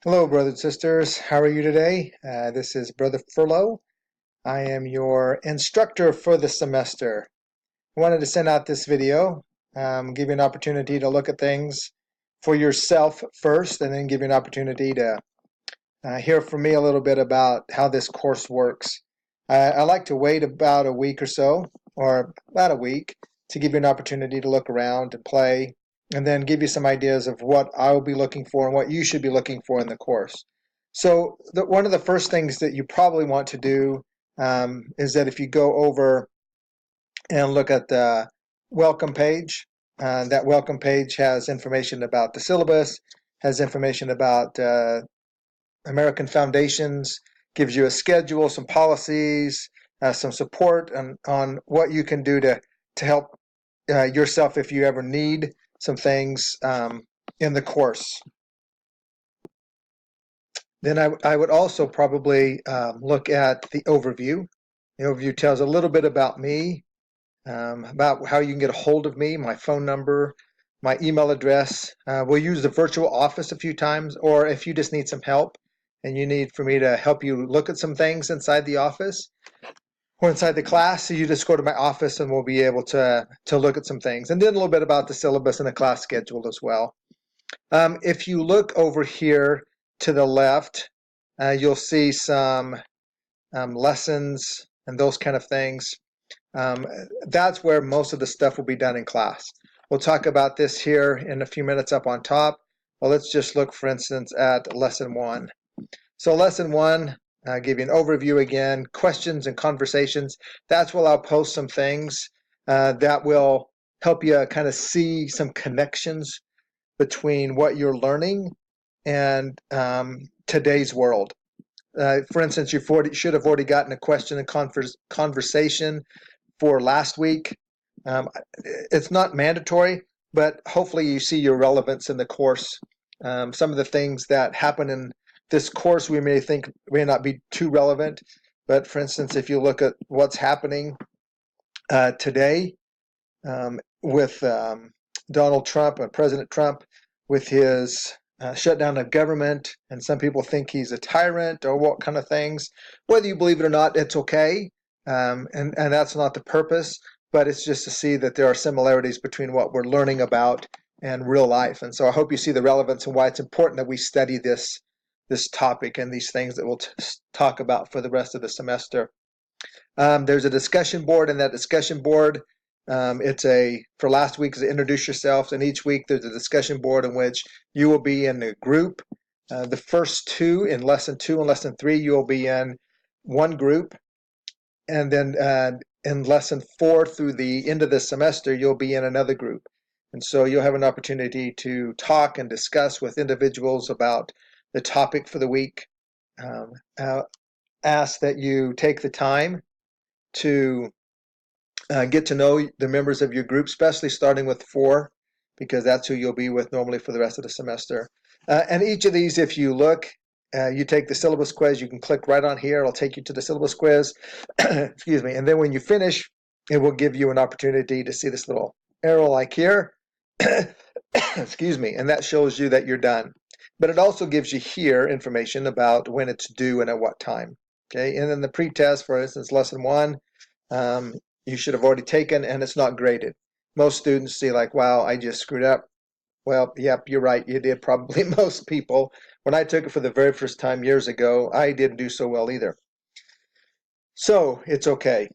Hello, brothers and sisters. How are you today? This is Brother Furlow. I am your instructor for the semester. I wanted to send out this video, give you an opportunity to look at things for yourself first, and then give you an opportunity to hear from me a little bit about how this course works. I like to wait about a week or so, or about a week, to give you an opportunity to look around and play, and then give you some ideas of what I will be looking for and what you should be looking for in the course. So one of the first things that you probably want to do is that if you go over and look at the welcome page, that welcome page has information about the syllabus, has information about American Foundations, gives you a schedule, some policies, some support on what you can do to help yourself if you ever need some things in the course. Then I would also probably look at the overview. The overview tells a little bit about me, about how you can get a hold of me, my phone number, my email address. We'll use the virtual office a few times, or if you just need some help and you need for me to help you look at some things inside the office or inside the class, so you just go to my office and we'll be able to look at some things. And then a little bit about the syllabus and the class schedule as well. If you look over here to the left, you'll see some lessons and those kind of things. That's where most of the stuff will be done in class. We'll talk about this here in a few minutes up on top. Well, let's just look, for instance, at lesson 1. So lesson 1, give you an overview again, questions and conversations. That's where I'll post some things that will help you kind of see some connections between what you're learning and today's world. For instance, you should have already gotten a question and conversation for last week. It's not mandatory, but hopefully you see your relevance in the course. Some of the things that happen in this course we may think may not be too relevant, but for instance, if you look at what's happening today with Donald Trump and President Trump with his shutdown of government, and some people think he's a tyrant or what kind of things. Whether you believe it or not, it's okay, and that's not the purpose, but it's just to see that there are similarities between what we're learning about and real life. And so I hope you see the relevance and why it's important that we study this topic and these things that we'll talk about for the rest of the semester. There's a discussion board, and that discussion board, for last week is introduce yourselves, and each week there's a discussion board in which you will be in a group. The first two, in lesson 2 and lesson 3, you will be in one group, and then in lesson 4 through the end of the semester, you'll be in another group. And so you'll have an opportunity to talk and discuss with individuals about the topic for the week. Ask that you take the time to get to know the members of your group, especially starting with 4, because that's who you'll be with normally for the rest of the semester. And each of these, if you look, you take the syllabus quiz, you can click right on here. It'll take you to the syllabus quiz. Excuse me. And then when you finish, it will give you an opportunity to see this little arrow like here. Excuse me. And that shows you that you're done. But it also gives you here information about when it's due and at what time. Okay. And then the pretest, for instance, lesson 1, you should have already taken, and it's not graded. Most students see like, wow, I just screwed up. Well, yep, you're right. You did. Probably most people. When I took it for the very first time years ago, I didn't do so well either. So it's okay.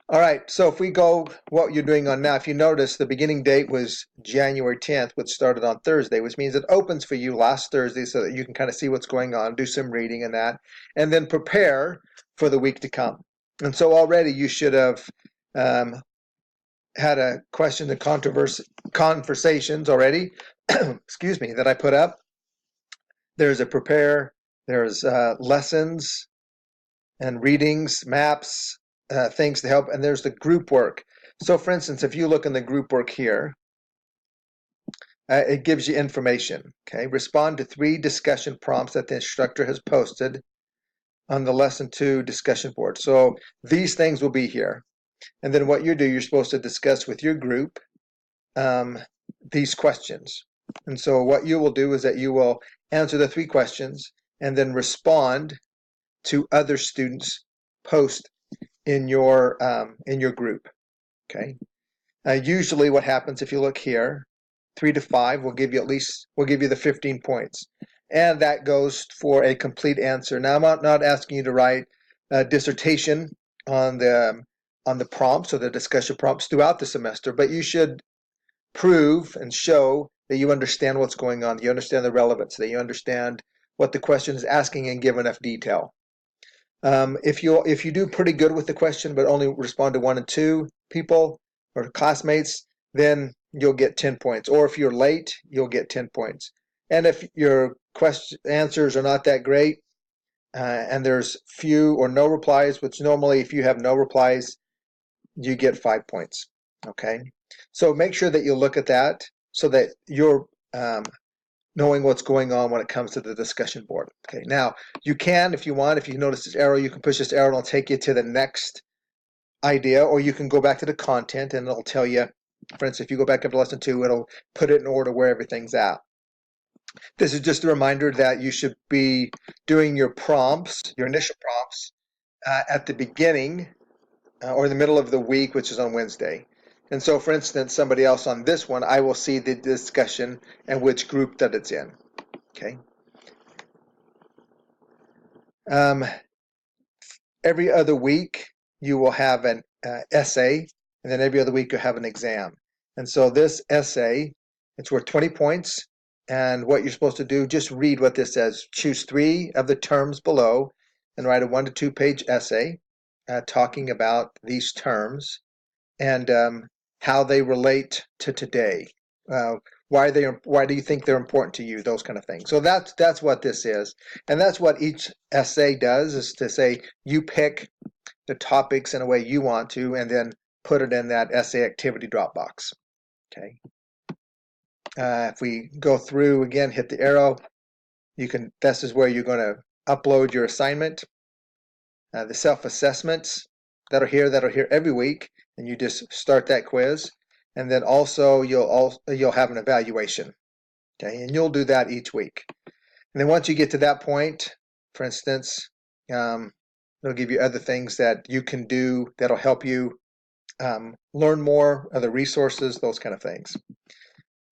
All right. So if we go what you're doing on now, if you notice, the beginning date was January 10th, which started on Thursday, which means it opens for you last Thursday so that you can kind of see what's going on, do some reading and that, and then prepare for the week to come. And so already you should have had a question and conversations already, excuse me, that I put up. There's a prepare, there's lessons and readings, maps, things to help, and there's the group work. So for instance, if you look in the group work here, it gives you information. Okay, respond to 3 discussion prompts that the instructor has posted on the lesson 2 discussion board. So these things will be here. And then what you do, you're supposed to discuss with your group these questions. And so what you will do is that you will answer the 3 questions and then respond to other students' posts in your group. Okay. Usually, what happens if you look here, 3 to 5 will give you the 15 points, and that goes for a complete answer. Now, I'm not asking you to write a dissertation on the prompts or the discussion prompts throughout the semester, but you should prove and show that you understand what's going on, that you understand the relevance, that you understand what the question is asking and give enough detail. If you do pretty good with the question but only respond to 1 and 2 people or classmates, then you'll get 10 points. Or if you're late, you'll get 10 points. And if your question answers are not that great and there's few or no replies, which normally if you have no replies, you get 5 points. Okay, so make sure that you look at that so that you're knowing what's going on when it comes to the discussion board. Okay, now you can, if you want, if you notice this arrow, you can push this arrow and it'll take you to the next idea, or you can go back to the content and it'll tell you, for instance, if you go back up to lesson 2, it'll put it in order where everything's at. This is just a reminder that you should be doing your prompts, your initial prompts, at the beginning or in the middle of the week, which is on Wednesday. And so, for instance, somebody else on this one, I will see the discussion and which group that it's in. Okay. Every other week, you will have an essay, and then every other week you'll have an exam. And so this essay, it's worth 20 points. And what you're supposed to do, just read what this says. Choose 3 of the terms below and write a 1 to 2 page essay talking about these terms and how they relate to today. Why do you think they're important to you? Those kind of things. So that's what this is, and that's what each essay does, is to say you pick the topics in a way you want to, and then put it in that essay activity drop box. Okay. If we go through again, hit the arrow. This is where you're going to upload your assignment. The self-assessments that are here every week, and you just start that quiz, and then also you'll have an evaluation. Okay, and you'll do that each week. And then once you get to that point, for instance, it'll give you other things that you can do that'll help you learn more, other resources, those kind of things.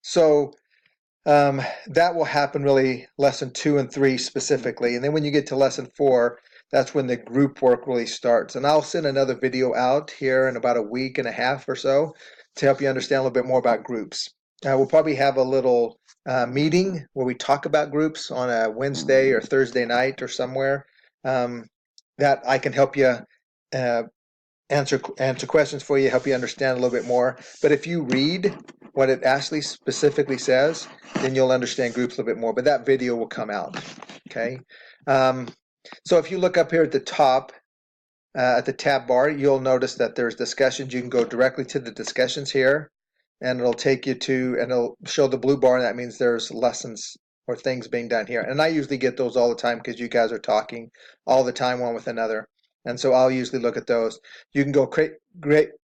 So that will happen really lesson 2 and 3 specifically. And then when you get to lesson 4, that's when the group work really starts. And I'll send another video out here in about a week and a half or so to help you understand a little bit more about groups. We'll probably have a little meeting where we talk about groups on a Wednesday or Thursday night or somewhere that I can help you answer questions for you, help you understand a little bit more. But if you read what it actually specifically says, then you'll understand groups a little bit more. But that video will come out. Okay. So if you look up here at the top, at the tab bar, you'll notice that there's discussions. You can go directly to the discussions here, and it'll take you to, and it'll show the blue bar, and that means there's lessons or things being done here. And I usually get those all the time because you guys are talking all the time one with another. And so I'll usually look at those. You can go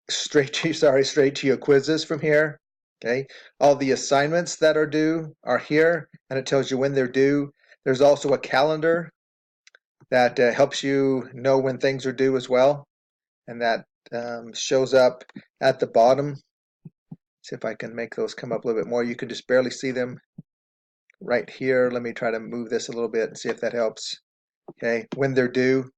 straight to your quizzes from here. Okay. All the assignments that are due are here, and it tells you when they're due. There's also a calendar that helps you know when things are due as well, and that shows up at the bottom. See if I can make those come up a little bit more. You can just barely see them right here. Let me try to move this a little bit and see if that helps. Okay, when they're due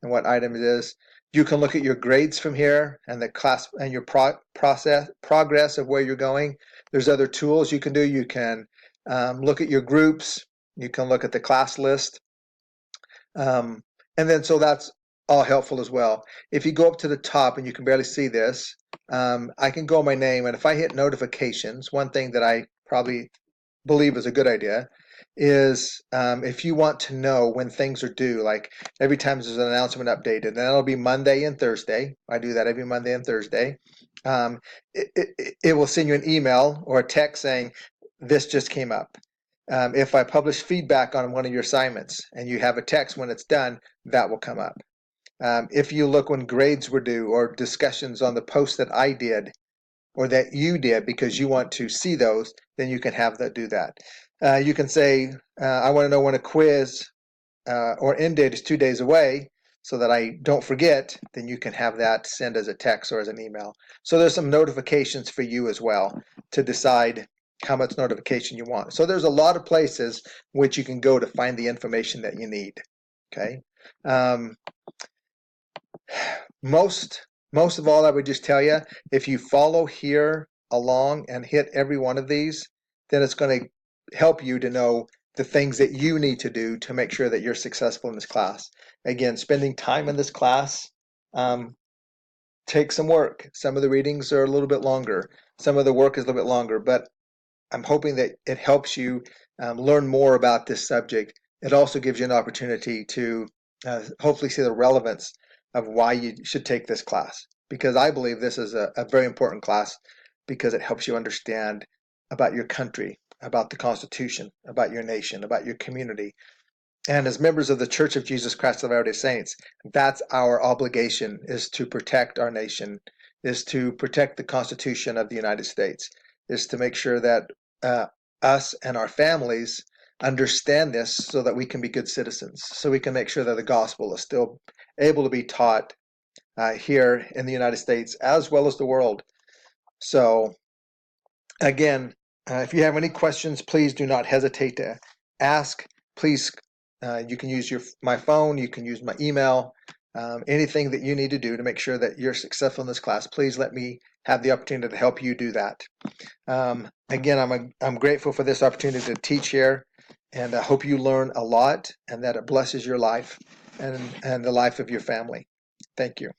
and what item it is. You can look at your grades from here and the class and your progress of where you're going. There's other tools you can do. You can look at your groups. You can look at the class list. And then so that's all helpful as well. If you go up to the top and you can barely see this, I can go my name, and if I hit notifications, one thing that I probably believe is a good idea is if you want to know when things are due, like every time there's an announcement updated, and that'll be Monday and Thursday. I do that every Monday and Thursday. It will send you an email or a text saying this just came up. If I publish feedback on one of your assignments and you have a text when it's done, that will come up. If you look when grades were due or discussions on the post that I did, or that you did because you want to see those, then you can have that do that. You can say, I want to know when a quiz or end date is 2 days away so that I don't forget, then you can have that send as a text or as an email. So there's some notifications for you as well to decide how much notification you want. So there's a lot of places which you can go to find the information that you need. Okay. Um, most of all, I would just tell you, if you follow here along and hit every one of these, then it's going to help you to know the things that you need to do to make sure that you're successful in this class. Again, spending time in this class takes some work. Some of the readings are a little bit longer. Some of the work is a little bit longer, but I'm hoping that it helps you learn more about this subject. It also gives you an opportunity to hopefully see the relevance of why you should take this class, because I believe this is a very important class because it helps you understand about your country, about the Constitution, about your nation, about your community. And as members of the Church of Jesus Christ of Latter-day Saints, that's our obligation, is to protect our nation, is to protect the Constitution of the United States, is to make sure that uh, us and our families understand this so that we can be good citizens, so we can make sure that the gospel is still able to be taught here in the United States as well as the world. So again, if you have any questions, please do not hesitate to ask. Please, you can use my phone, you can use my email, anything that you need to do to make sure that you're successful in this class. Please let me have the opportunity to help you do that. Again, I'm grateful for this opportunity to teach here, and I hope you learn a lot and that it blesses your life and the life of your family. Thank you.